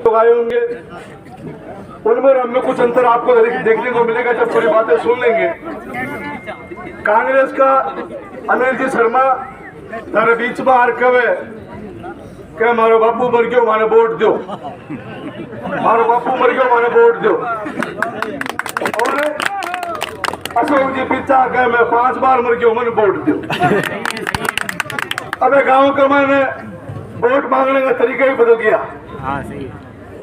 लोग आए होंगे, उनमें हमें कुछ अंतर आपको देखने को मिलेगा जब पूरी बातें सुन लेंगे। कांग्रेस का अनिल जी शर्मा थारे बीच में आर कवे के मारो बापू मर गयो माने वोट दो, मारो बापू मर गयो माने वोट दो। और अशोक जी पीछा कहे मैं 5 बार मर गयो मैंने वोट दो। अबे गांव का मैंने वोट मांगने का तरीका ही बदल गया। हाँ सही है।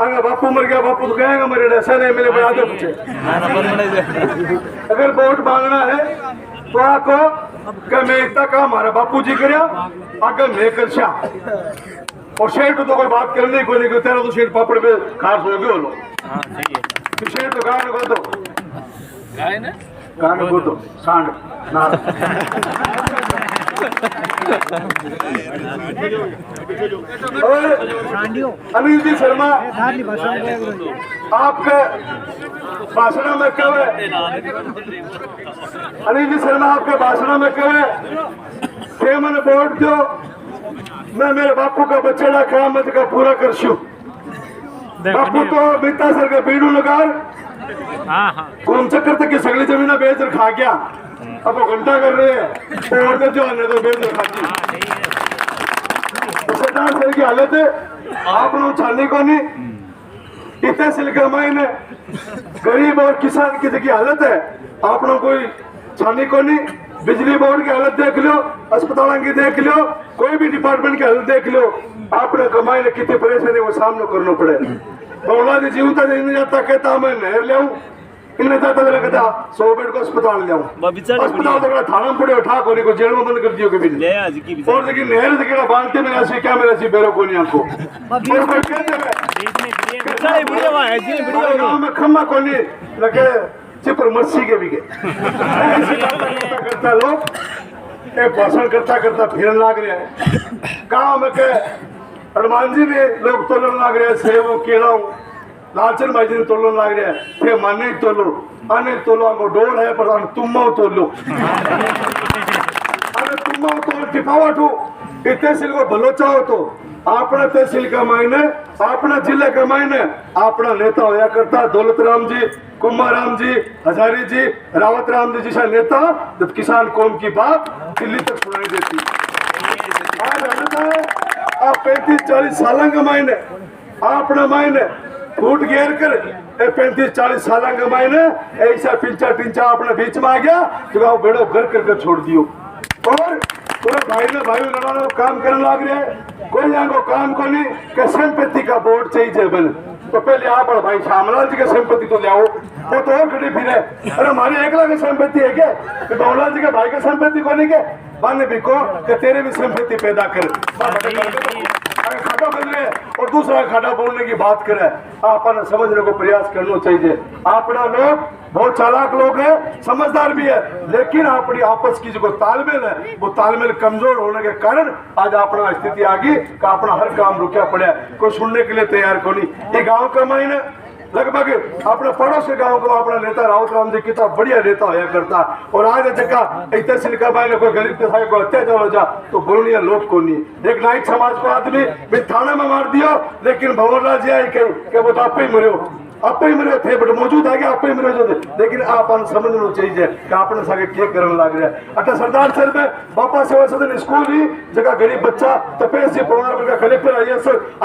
अगर बापू मर गया बापू तो कहेगा मेरे ऐसा नहीं मेरे बना दो पूछे। अगर वोट मांगना है तो आपको क्या मैं इतना काम हमारा बापू जी करे अगर मैं कर शा और शेर तो कोई बात करने को नहीं तेरा तो शेर पापड़ पे खास हो गए लो। हाँ सही है। तो शेर तो गान को दो गाय ना गान को दो सांड ना अनिल जी शर्मा आपके भाषण में कब है अनिल जी शर्मा आपके भाषण में कब है मैंने वोट दो मैं मेरे बापू का बच्चेड़ा काम का पूरा कर शू बापू तो बीता सर का बीड़ू लगा घूम चक्कर तक की सगली जमीन बेच कर खा गया अब वो घंटा कर रहे हैं और जो तो बेच कर खाती सरदार सर की हालत है आप लोग छाने को नहीं इतने सिलकर मायने गरीब और किसान की जगह हालत है आप लोग कोई छाने को नहीं बिजली बोर्ड की हालत देख लो अस्पतालों की देख लो कोई भी डिपार्टमेंट की हालत देख लो आपने कमाई ने कितनी परेशानी को सामना करना पड़े बहुला जी जीवता नहीं जाता कहता मैं नहर ले इन्हें जाता कहता 100 बेड को अस्पताल ले अस्पताल तो थाना में पड़े उठा को को जेल में बंद कर दियो कभी और देखिए नहर से बांधते में ऐसे क्या मेरे ऐसी बेरो को नहीं आपको और कोई कहते गांव में खम्मा को नहीं लगे चिपर मस्सी के भी करता लोग भाषण करता करता फिरन लाग रहे हैं गाँव में के हनुमान जी भी लोग तोलन लाग रहे हैं सेव केड़ा लालचंद भाई जी तोलन लाग रहे हैं थे माने तोलो अने तोलो हमको डोल है पर तुम तोलो अरे तुम तो टिपावट हो इतने सिल को भलो चाहो तो अपना तहसील का मायने अपना जिले का मायने अपना नेता होया करता दौलत राम जी कुमार राम जी हजारी जी रावत राम जी जैसा नेता जब किसान कौम की बात दिल्ली तक सुनाई देती आज आप 35-40 साल का मायने अपना मायने फूट घेर कर 35-40 साल का मायने ऐसा पिंचा टिंचा अपने बीच में आ गया तो बेड़ो घर करके छोड़ दियो और पूरे भाई ने भाई लड़ाना काम करने लग रहे हैं कोई यहाँ को काम को नहीं कि संपत्ति का बोर्ड चाहिए बने तो पहले आप और भाई श्यामलाल जी की संपत्ति तो लाओ वो तो और खड़ी फिर है अरे हमारी एकला की संपत्ति है क्या कि बाबूलाल जी के भाई की संपत्ति को नहीं के बाने भी को कि तेरे भी संपत्ति पैदा कर खाता बन रहे और दूसरा खाटा बोलने की बात करे आपने समझने को प्रयास करना चाहिए अपना लोग बहुत चालाक लोग हैं समझदार भी है लेकिन अपनी आपस की जो तालमेल है वो तालमेल कमजोर होने के कारण आज अपना स्थिति आ गई कि अपना हर काम रुकया पड़ा कोई सुनने के लिए तैयार को नहीं ये गांव का मायने लगभग अपने पड़ोस के गांव को अपना नेता रावत राम जी कितना बढ़िया नेता होया करता और आज जगह तहसील का मायने कोई गरीब के को अत्याचार हो जा तो बोलनिया लोग को नहीं एक नाइक समाज को आदमी भी थाने में मार दियो लेकिन भंवरलाल जी आई के वो तो आप ही मरो आप ही मरे थे बट मौजूद आ गया आप ही मरे जो लेकिन आप समझना चाहिए कि आपने सागे क्या करने लग रहा है अच्छा सरदार सर में बापा सेवा सदन स्कूल ही जगह गरीब बच्चा तपेश प्रमाण का कलेक्टर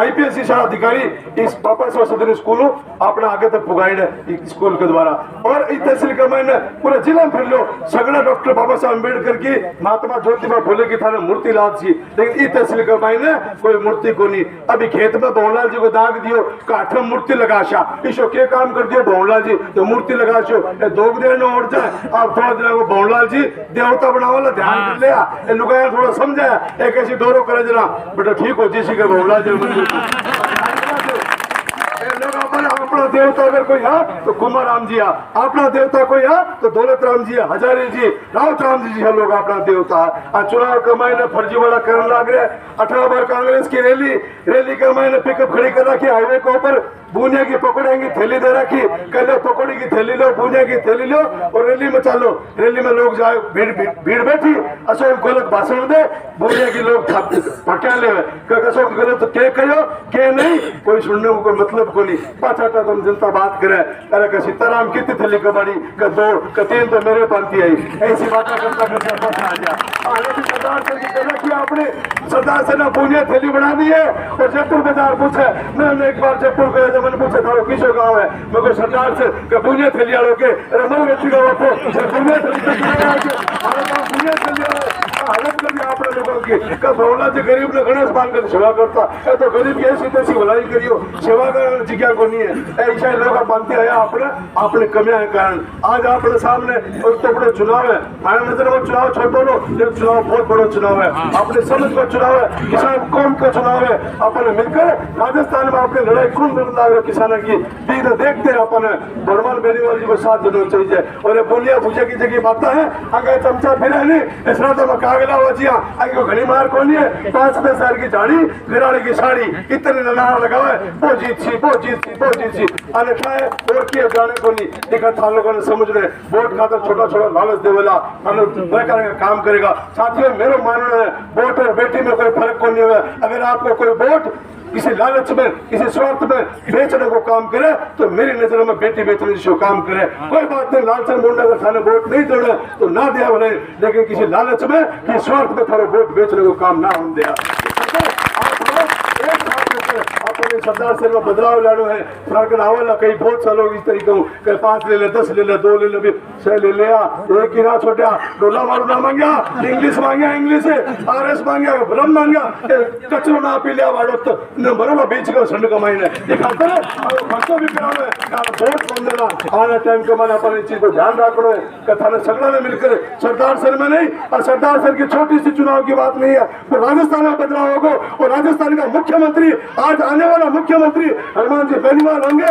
IPS शाला अधिकारी इस बापा सेवा सदन स्कूल अपने आगे तक पुगाई है स्कूल के द्वारा और इस तहसील का मैंने पूरे जिले में फिर लो सगड़ा डॉक्टर बाबा साहब अम्बेडकर की महात्मा ज्योतिबा फुले की थाने मूर्ति लाद सी लेकिन इस तहसील का मैंने कोई मूर्ति को नहीं अभी खेत में बहुलाल जी को दाग दियो काठ में मूर्ति लगाशा क्या काम कर दिया बहुलाल जी तो मूर्ति लगा छो 2 दिन और जाए आप थोड़ा दिन को बहुलाल जी देवता बनावा ध्यान कर लिया लुगाया थोड़ा समझाया एक ऐसी दोनों करे जना बेटा ठीक हो जिसी के बहुलाल जी अपना देवता अगर कोई है तो कुमार राम जी है अपना देवता कोई है तो दौलत राम जी है हजारी जी रावत राम जी है लोग अपना देवता है चुनाव कमाई ने फर्जीवाड़ा करने लग रहे 18 बार कांग्रेस की रैली का मैंने पिकअप खड़ी कर रखी हाईवे के ऊपर बुनिया की पकौड़े की थैली दे रखी, कह लो पकौड़ी की थैली लो, बुनिया की थैली लो और रैली में चलो। रैली में लोग जाए, भीड़ बैठी, अशोक गलत भाषण दे, बुनिया की लोग फटा ले, अशोक गलत के कहो के नहीं, कोई सुनने को कोई मतलब को नहीं। पाछा तुम जनता बात करे, अरे का सीताराम कितनी थैली कबाड़ी का 2 का 3 तो मेरे पांती आई, ऐसी बातें करता करता बस आ गया। सरदार सर की कहना कि आपने सरदार से ना बुनिया थैली बना दी है। और जयपुर बाजार पूछे, मैंने एक बार जयपुर गया जब मैंने पूछा था किसो गाँव है, मैं को सरदार से बुनिया थैली आड़ो के रमन व्यक्ति का वापो बुनिया थैली हालत कर दिया आपने लोगों की। का भवना से गरीब ने गणेश मान कर सेवा करता है, तो गरीब की ऐसी तैसी भलाई करियो, सेवा करने जिज्ञा को नहीं है। ऐसा लोग मानते आया आपने कमियां के कारण। आज आपने सामने तो बड़े चुनाव है, हमारे नजर में चुनाव छोड़ लो, लेकिन चुनाव बहुत बड़ा चुनाव है, अपने समझ का चुनाव है, किसान कौम का चुनाव है। अपने मिलकर राजस्थान में अपनी लड़ाई कौन लड़ना है किसानों की दीद देखते हैं। अपने बर्मान बेनीवाल जी को साथ देना चाहिए। और ये बोलिया पूछे की जगह बात है, अगर चमचा फिर है नहीं इसरा तो कागला वजिया आगे को घनी मार को नहीं है। 5-10 साल की झाड़ी घराड़े की साड़ी इतने नारा लगा है, वो जीत सी वो जीत सी वो जीत सी अरे क्या है और किए जाने को नहीं देखा था। लोगों ने समझ रहे वोट खाता छोटा छोटा लालच देवेला करेगा काम करेगा। साथियों मेरा मानना है वोट और बेटी में कोई फर्क को नहीं हुआ। अगर आपको कोई वोट किसी लालच में किसी स्वार्थ में बेचने को काम करे तो मेरी नजर में बेटी बेचने जो काम करे कोई बात नहीं। लालचन मुंडा अगर थाने वोट नहीं देना तो ना दिया बोले, लेकिन किसी लालच में किसी स्वार्थ में थाने वोट बेचने को काम ना होने दिया। अपने सरदार से बदलाव लानो है, फर्क ना होला। कई बहुत सा लोग इस तरीके कहीं 5 ले ले 10 ले ले 2 ले ले 6 ले लिया, एक ही ना छोटा डोला मारू ना मांगया, इंग्लिश मांगया इंग्लिश RS मांगया ब्रह्म मांगया कचरो ना पी लिया वाड़ो तो न बरोबर बीच का संड कमाई ने दिखाते हैं और खर्चो भी करावे का वोट कौन देना आने टाइम के मैंने अपन इस चीज को ध्यान रखना है। कथा ने सगड़ा ने मिलकर सरदार सर में नहीं, और सरदार सर की छोटी सी चुनाव की बात नहीं है, वो राजस्थान में बदलाव होगा। और राजस्थान का मुख्यमंत्री आज आने वाला मुख्यमंत्री हनुमान जी बेनीवाल होंगे।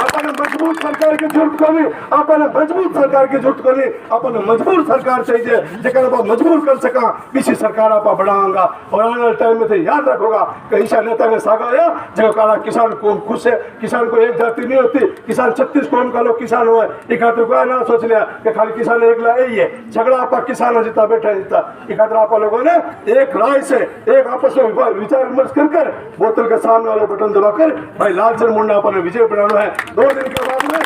अपने मजबूत सरकार की जरूरत को नहीं, अपने मजबूत सरकार की जरूरत को नहीं, अपने मजबूर सरकार चाहिए जेकर आप मजबूर कर सका किसी सरकार आप बढ़ाऊंगा। और आने वाले टाइम में तो याद रखोगा कहीं से नेता ने सागा जो काला किसान को खुश है, किसान को एक जाति नहीं होती, किसान 36 कौम का लोग किसान हुआ एक खातिर को ना सोच लिया कि खाली किसान एक ला यही है झगड़ा आप किसान जीता बैठा जीता। एक खातिर आप लोगों ने एक राय से एक आपस में विचार विमर्श कर बोतल के सामने वाला बटन दबाकर भाई लालचंद मुंडा अपने विजय बनाना है। 2 दिन के बाद में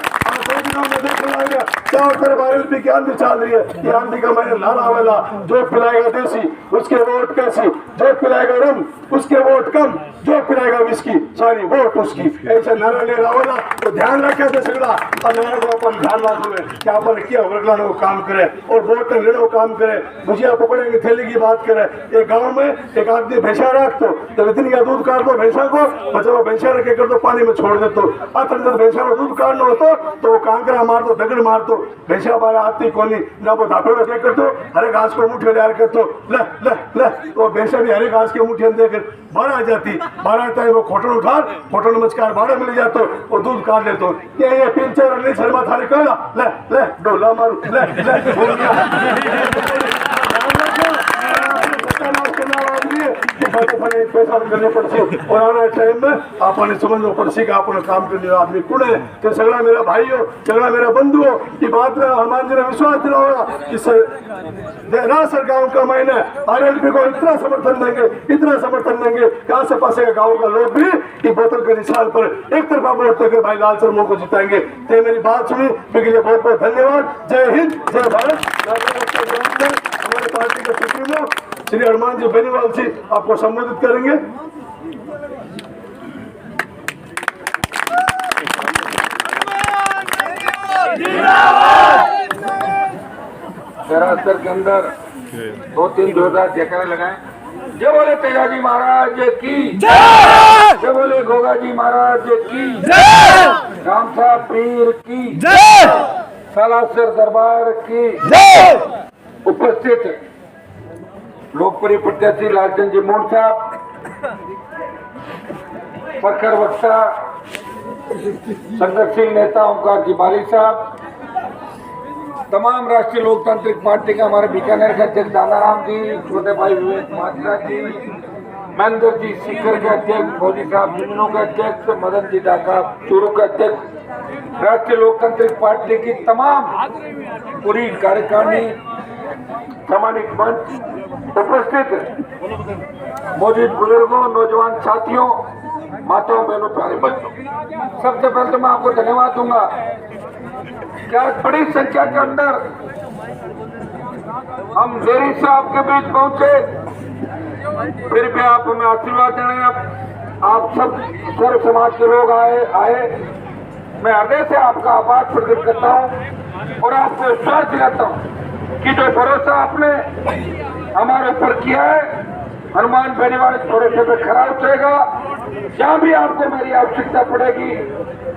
2 दिनों में देखने आएगा चारों तरफ RLP की आंधी चल रही है। ये आंधी का मैंने नारा वाला जो पिलाएगा देसी उसके वोट कैसी, जो पिलाएगा रम उसके वोट कम, जो पिलाएगा विस्की सारी वोट उसकी, ऐसा नारा ले रहा वाला तो ध्यान रखे थे सगड़ा। और नारा को अपन ध्यान रखो कि अपन किया वर्गलाने को काम करे और वोट लेने को काम करे। भुजिया पकड़े की थैली की बात करे, एक गाँव में एक आदमी भैंसा रख तो जब इतनी का दूध काट दो भैंसा को बचा भैंसा रखे कर दो पानी में छोड़ दे तो भैंसा को दूध काटना हो तो वो कांकरा मार दो दगड़ मार दो भैंसा बारे आती कोनी ना वो धापे में कर दो हरे घास को मुठ्ठे ले कर तो ले तो भैंसा भी हरे घास के मुठ्ठे देकर बाहर आ जाती। बाहर आता है वो खोटन उठा खोटन मचकार बाहर मिल जातो वो दूध काट लेते ये पिंचर नहीं शर्मा थारी कहला ले डोला मारू पैसा करने पड़ती और आने टाइम में आपने समझना पड़ती कि आपने काम करने वाला आदमी कौन है। तो सगड़ा मेरा भाई हो सगड़ा मेरा बंधु हो ये बात में हनुमान जी ने विश्वास दिला होगा कि रासर गांव का मैंने RLP को इतना समर्थन देंगे कि आसे पासे के गाँव का लोग भी ये बोतल के निशान पर एक तरफा वोट देकर भाई लालचंद मुंडा को जिताएंगे। तो मेरी बात सुनी इसके लिए बहुत बहुत धन्यवाद। जय हिंद जय भारत। हमारे पार्टी के सुप्रीमो श्री हनुमान जी बेनीवाल जी आपको संबोधित करेंगे। सरासर के अंदर 2-3 जोरदार जयकारे लगाए। जय बोले तेजाजी महाराज की जय, जय बोले गोगा जी महाराज की जय, राम साहब पीर की जय, सालासर दरबार की जय। उपस्थित लोकप्रिय प्रत्याशी लालचंद जी मुंडा साहब, प्रखर वक्ता संघर्षशील नेता ओंकार जी बाली साहब, तमाम राष्ट्रीय लोकतांत्रिक पार्टी का हमारे बीकानेर के अध्यक्ष दानाराम जी, छोटे भाई विवेक माजरा जी, महेंद्र जी सीकर के अध्यक्ष, फौजी साहब झुंझुनू के अध्यक्ष, मदन जी ढाका चूरू के अध्यक्ष, राष्ट्रीय लोकतांत्रिक पार्टी की तमाम पूरी कार्यकारिणी, सम्मानित मंच, उपस्थित मौजूद बुजुर्गों, नौजवान साथियों, माताओं, बहनों, प्यारे बच्चों, सबसे पहले तो मैं आपको धन्यवाद दूंगा कि आज बड़ी संख्या के अंदर हम देरी से आपके बीच पहुंचे, फिर भी आप हमें आशीर्वाद देने आप सब सर्व समाज के लोग आए। मैं हृदय से आपका आभार प्रकट करता हूं और आपको विश्वास दिलाता हूं कि जो भरोसा आपने हमारे ऊपर किया है, हनुमान बेनीवाल इस भरोसे पे खरा उतरेगा। जहां भी आपको मेरी आवश्यकता पड़ेगी,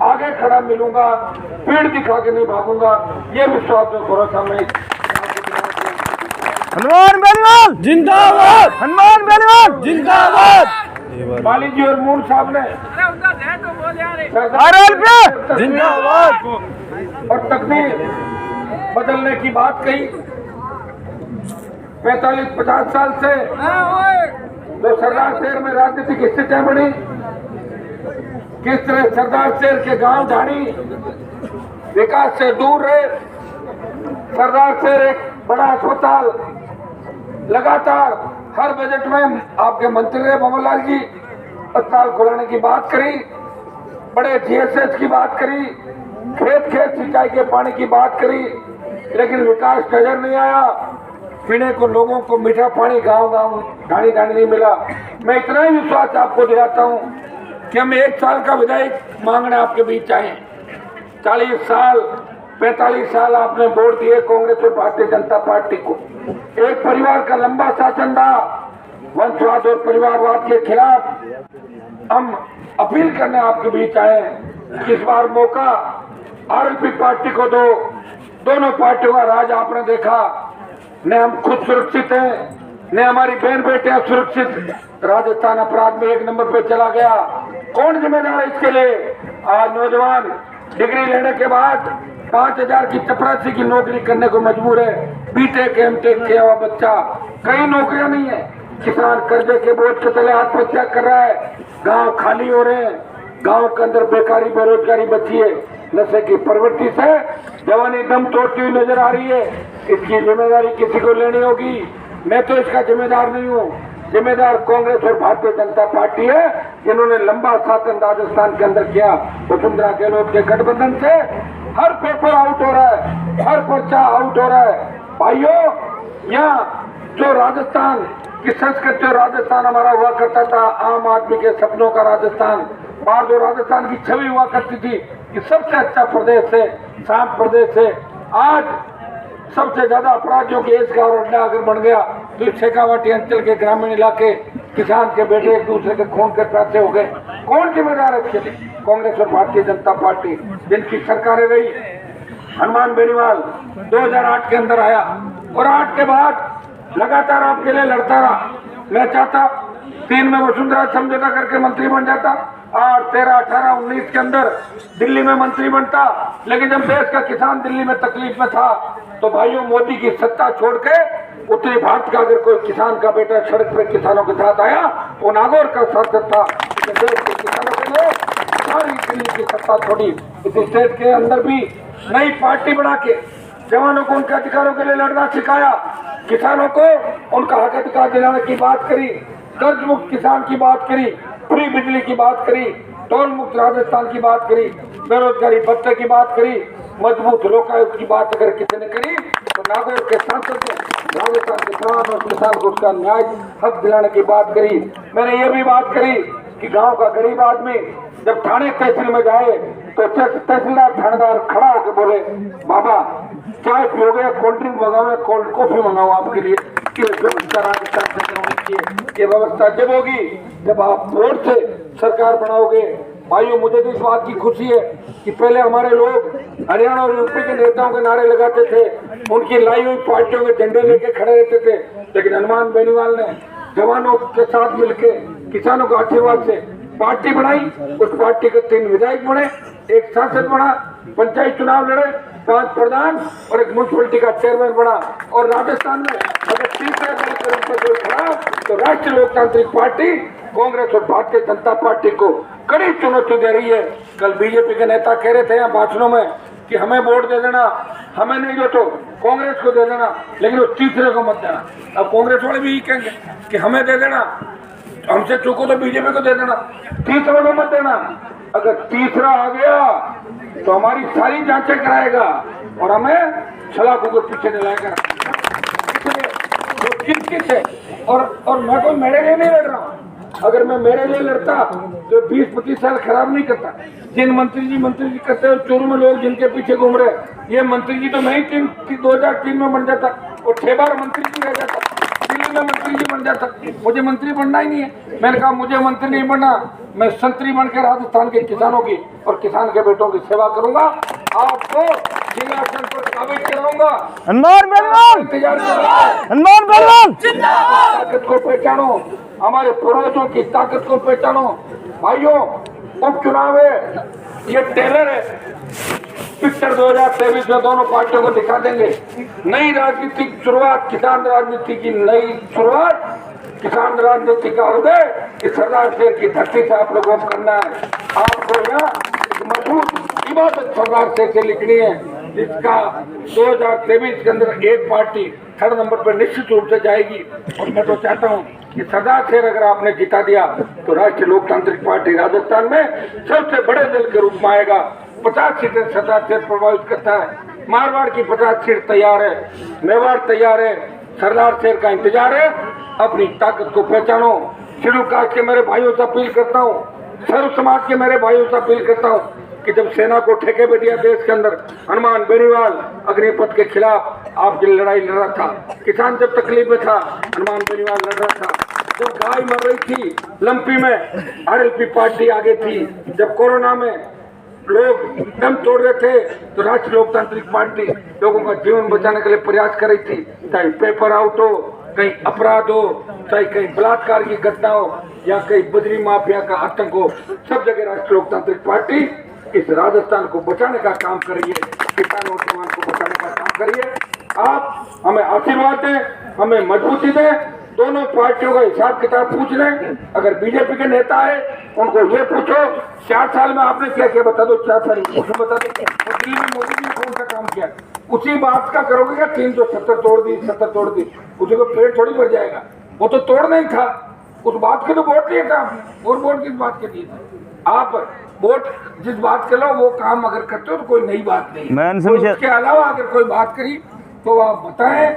आगे खड़ा मिलूंगा, पीठ दिखा के नहीं भागूंगा। ये विश्वास और भरोसा में हनुमान बेनीवाल जिंदाबाद, हनुमान बेनीवाल जिंदाबाद। माली जी और मून साहब ने जिंदाबाद और तकदीर बदलने की बात कही। 45-50 साल से जो सरदार शहर में राजनीतिक स्थितियां बनी, किस तरह सरदार शहर के गांव झाड़ी विकास से दूर रहे। सरदार शहर एक बड़ा अस्पताल, लगातार हर बजट में आपके मंत्री रहे भंवरलाल जी, अस्पताल खुलाने की बात करी, बड़े जीएसएस की बात करी, खेत खेत सिंचाई के पानी की बात करी, लेकिन विकास नजर नहीं आया। पीने को लोगों को मीठा पानी गांव गांव ढाणी ढाणी नहीं मिला। मैं इतना ही विश्वास आपको दिलाता हूं कि हम 1 साल का विधायक मांगने आपके बीच आए। 40 साल 45 साल आपने वोट दिए कांग्रेस और भारतीय जनता पार्टी को। एक परिवार का लंबा शासन रहा, वंशवाद और परिवारवाद के खिलाफ हम अपील करने आपके बीच आए कि इस बार मौका आरएलपी पार्टी को दो। दोनों पार्टियों का राज आपने देखा, न हम खुद सुरक्षित हैं, न हमारी बहन बेटियां सुरक्षित। राजस्थान अपराध में 1 नंबर पे चला गया। कौन जिम्मेदार है इसके लिए? आज नौजवान डिग्री लेने के बाद 5000 की चपरासी की नौकरी करने को मजबूर है। बीटेक एमटेक किया हुआ बच्चा, कई नौकरियां नहीं है। किसान कर्जे के बोझ के तले आत्महत्या कर रहा है। गांव खाली हो रहे हैं, गांव के अंदर बेकारी बेरोजगारी बची है। नशे की प्रवृत्ति से जवानी दम तोड़ती हुई नजर आ रही है। इसकी जिम्मेदारी किसी को लेनी होगी। मैं तो इसका जिम्मेदार नहीं हूँ, जिम्मेदार कांग्रेस और भारतीय जनता पार्टी है, जिन्होंने लंबा शासन राजस्थान के अंदर किया। वसुंधरा गहलोत के गठबंधन से हर पेपर आउट हो रहा है, हर पर्चा आउट हो रहा है। भाइयों, यहाँ जो राजस्थान की संस्कृति और राजस्थान हमारा हुआ करता था, आम आदमी के सपनों का राजस्थान, बाहर जो राजस्थान की छवि हुआ करती थी कि सबसे अच्छा प्रदेश है, शांत प्रदेश है, आज सबसे ज्यादा अपराधियों की एज का और अड्डा अगर बन गया तो शेखावाटी अंचल के ग्रामीण इलाके किसान के बेटे एक दूसरे के खून के प्यासे हो गए। कौन जिम्मेदार है इसके लिए? कांग्रेस और भारतीय जनता पार्टी, जिनकी सरकारें रही। हनुमान बेनीवाल 2008 के अंदर आया और 8 के बाद लगातार आपके लिए लड़ता रहा। मैं चाहता 3 में वसुंधरा समझौता करके मंत्री बन जाता, 8, 13, 18, 19 के अंदर दिल्ली में मंत्री बनता। लेकिन जब देश का किसान दिल्ली में तकलीफ में था तो भाइयों, मोदी की सत्ता छोड़ के उत्तरी भारत का अगर कोई किसान का बेटा सड़क पर किसानों के साथ आया, वो नागौर का सांसद था। देश के किसानों के लिए सारी दिल्ली की सत्ता छोड़ी। इस स्टेट के अंदर भी नई पार्टी बना के जवानों को उनके अधिकारों के लिए लड़ना सिखाया, किसानों को उनका हक अधिकार दिलाने की बात करी, कर्ज मुक्त किसान की बात करी, फ्री बिजली की बात करी, टोल मुक्त राजस्थान की बात करी, बेरोजगारी भत्ते की बात करी, मजबूत लोकायुक्त की बात अगर किसी ने करी तो नागौर के सांसद ने राजस्थान के तमाम और किसान को उसका न्याय हक दिलाने की बात करी। मैंने ये भी बात करी कि गांव का गरीब आदमी जब थाने तहसील में जाए तो तहसीलदार थानेदार खड़ा होकर बोले, बाबा चाय पियोगे, कोल्ड ड्रिंक मंगाओ, कोल्ड कॉफी मंगाओ आपके लिए। व्यवस्था राजस्थान से होनी चाहिए। ये व्यवस्था जब होगी जब आप वोट से सरकार बनाओगे। भाइयों, मुझे तो इस बात की खुशी है कि पहले हमारे लोग हरियाणा और यूपी के नेताओं के नारे लगाते थे, उनकी लाई हुई पार्टियों के झंडे लेके खड़े रहते थे, लेकिन हनुमान बेनीवाल ने जवानों के साथ मिलके किसानों का आशीर्वाद से पार्टी बनाई। उस पार्टी के 3 विधायक बने, 1 सांसद बना, पंचायत चुनाव लड़े, 5 प्रधान और एक म्यूनसिपलिटी का चेयरमैन बना। और राजस्थान में अगर तीसरे दल के रूप में कोई खड़ा तो राष्ट्रीय लोकतांत्रिक पार्टी कांग्रेस और भारतीय जनता पार्टी को कड़ी चुनौती दे रही है। कल बीजेपी के नेता कह रहे थे यहाँ भाषणों में कि हमें वोट दे देना, हमें नहीं दो तो कांग्रेस को दे देना, लेकिन वो तीसरे को मत देना। अब कांग्रेस वाले भी यही कहेंगे कि हमें दे देना, हमसे चूको तो बीजेपी को दे देना, तीसरे को मत देना। अगर तीसरा आ गया तो हमारी सारी जांचें कराएगा और हमें सलाखों के पीछे दिलाएगा। इसलिए जो किस है और मैं कोई मेरे लिए नहीं लड़ रहा हूँ। अगर मैं मेरे लिए लड़ता तो 20-25 साल खराब नहीं करता। जिन मंत्री जी करते हुए चोरों में लोग जिनके पीछे घूम रहे, ये मंत्री जी तो मैं ही 2003 में बन जाता और 6 बार मंत्री जी रह जाता, दिल्ली में मंत्री जी बन जाता। मुझे मंत्री बनना ही नहीं है। मैंने कहा मुझे मंत्री नहीं बनना, मैं संतरी बनकर राजस्थान के किसानों की और किसान के बेटों की सेवा करूंगा। आपको सिंहासन पर काबिज कराऊंगा। हनुमान बेनीवाल इंतजार करूंगा। हनुमान बेनीवाल ताकत को पहचानो, हमारे पूर्वजों की ताकत को पहचानो। भाइयों, उपचुनाव है, ये टेलर है। पिक्चर 2023 में दोनों पार्टियों को दिखा देंगे। नई राजनीतिक शुरुआत, किसान राजनीति की नई शुरुआत, किसान राजनीति का उदय इस सरदार शेर की धरती से आप लोगों को करना है। आपको यहाँ एक मजबूत इबादत सरदार शेर से लिखनी है, जिसका 2023 के अंदर एक पार्टी 3rd नंबर पर निश्चित रूप से जाएगी। और मैं तो चाहता हूँ कि सरदार शेर अगर आपने जिता दिया तो राष्ट्रीय लोकतांत्रिक पार्टी राजस्थान में सबसे बड़े दल के रूप में आएगा। 50 सीटें सरदार शेर प्रभावित करता है। मारवाड़ की 50 सीट तैयार है, मेवाड़ तैयार है, सरदार शेर का इंतजार है। अपनी ताकत को पहचानो। शेड्यूल कास्ट के मेरे भाइयों से अपील करता हूँ, सर्व समाज के मेरे भाइयों से अपील करता हूँ कि जब सेना को ठेके पे दिया देश के अंदर, हनुमान बेनीवाल अग्निपथ के खिलाफ आपकी लड़ाई लड़ रहा था। किसान जब तकलीफ में था, हनुमान बेनीवाल लड़ रहा था। जब गाय मर रही थी लंपी में, आरएलपी पार्टी आगे थी। जब कोरोना में लोग दम तोड़ रहे थे तो राष्ट्रीय लोकतांत्रिक पार्टी लोगों का जीवन बचाने के लिए प्रयास कर रही थी। चाहे पेपर आउट हो, कहीं अपराध हो, चाहे कहीं बलात्कार की घटना हो या कहीं बजरी माफिया का आतंक हो, सब जगह राष्ट्रीय लोकतांत्रिक पार्टी इस राजस्थान को बचाने का काम करिए, किसानों और समाज को बचाने का काम करिए। आप हमें आशीर्वाद दें, हमें मजबूती दें। दोनों पार्टियों का हिसाब किताब पूछ लें। अगर बीजेपी के नेता है उनको ये पूछो 4 साल में आपने क्या किया, बता दो। 4 साल उसमें बता दो। और दिल्ली में मोदी जी ने कौन सा काम किया, उसी बात का करोगे क्या? 370 तोड़ दी, 70 तोड़ दी, उसी को पेट थोड़ी भर जाएगा। वो तो तोड़ नहीं था, उस बात के तो वोट दिए था आपने। और वोट किस बात के दिए थे? आप वोट जिस बात के लो वो काम अगर करते हो तो कोई नई बात नहीं है। उसके अलावा अगर कोई बात करी तो आप बताएं।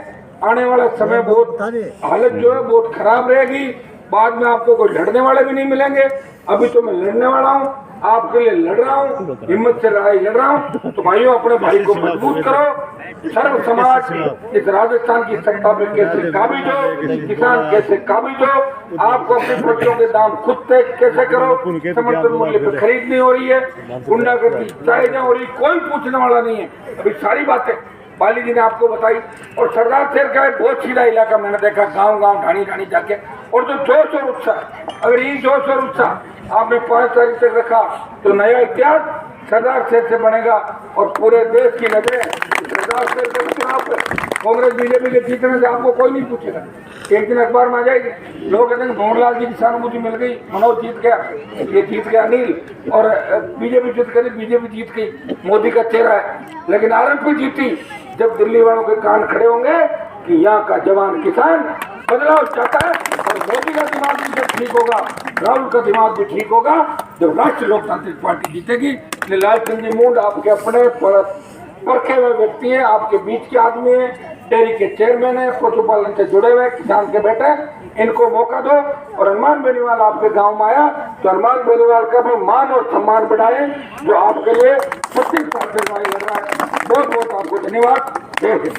आने वाला समय बहुत हालत जो है बहुत खराब रहेगी। बाद में आपको कोई लड़ने वाले भी नहीं मिलेंगे। अभी तो मैं लड़ने वाला हूँ, आपके लिए लड़ रहा हूँ, हिम्मत से लड़ाई लड़ रहा हूँ। तो भाइयों, अपने भाई को मजबूत करो। सर्व समाज इस राजस्थान की सत्ता में कैसे काबिज हो, किसान कैसे काबिज हो, आपको अपनी फसलों के दाम खुद तय कैसे करो, समर्थन मूल्य पे खरीद नहीं हो रही है, गुंडागर्दी चाहे हो रही, कोई पूछने वाला नहीं है। अभी सारी बातें बाली जी ने आपको बताई। और सरदार शेर का एक बहुत सीधा इलाका मैंने देखा, गांव ढाणी ढाणी जाके, और जो जोश और उत्साह, अगर ये जोश और उत्साह आपने 5 तारीख तक रखा तो नया इतिहास सरदार शेर से बनेगा। और पूरे देश की नजरें सरदार शेर के चुनाव पर, कांग्रेस बीजेपी के जीतने से आपको कोई नहीं पूछेगा। एक दिन अखबार में आ जाएगी, लोग कहते हैं भंवरलाल जी की सहानुभूति मिल गई, मनोज जीत गया, ये जीत गया अनिल, और बीजेपी जीत गई, बीजेपी जीत गई, मोदी का चेहरा है। लेकिन आरएलपी जीती जब दिल्ली वालों के कान खड़े होंगे कि यहाँ का जवान किसान बदलाव चाहता है। और मोदी का दिमाग भी जब ठीक होगा, राहुल का दिमाग भी ठीक होगा, जब राष्ट्रीय लोकतांत्रिक पार्टी जीतेगी। लालचंद जी मूंड आपके अपने परखे हुए व्यक्ति हैं, आपके बीच के आदमी हैं, डेयरी के चेयरमैन है, पशुपालन से जुड़े हुए किसान के बेटे, इनको मौका दो। और हनुमान बेनीवाल आपके गांव में आया तो हनुमान बेनीवाल का भी मान और सम्मान बढ़ाए, जो आपके लिए 36 साल से लड़ाई लड़ रहा है। बहुत बहुत आपको धन्यवाद। जय हिंद।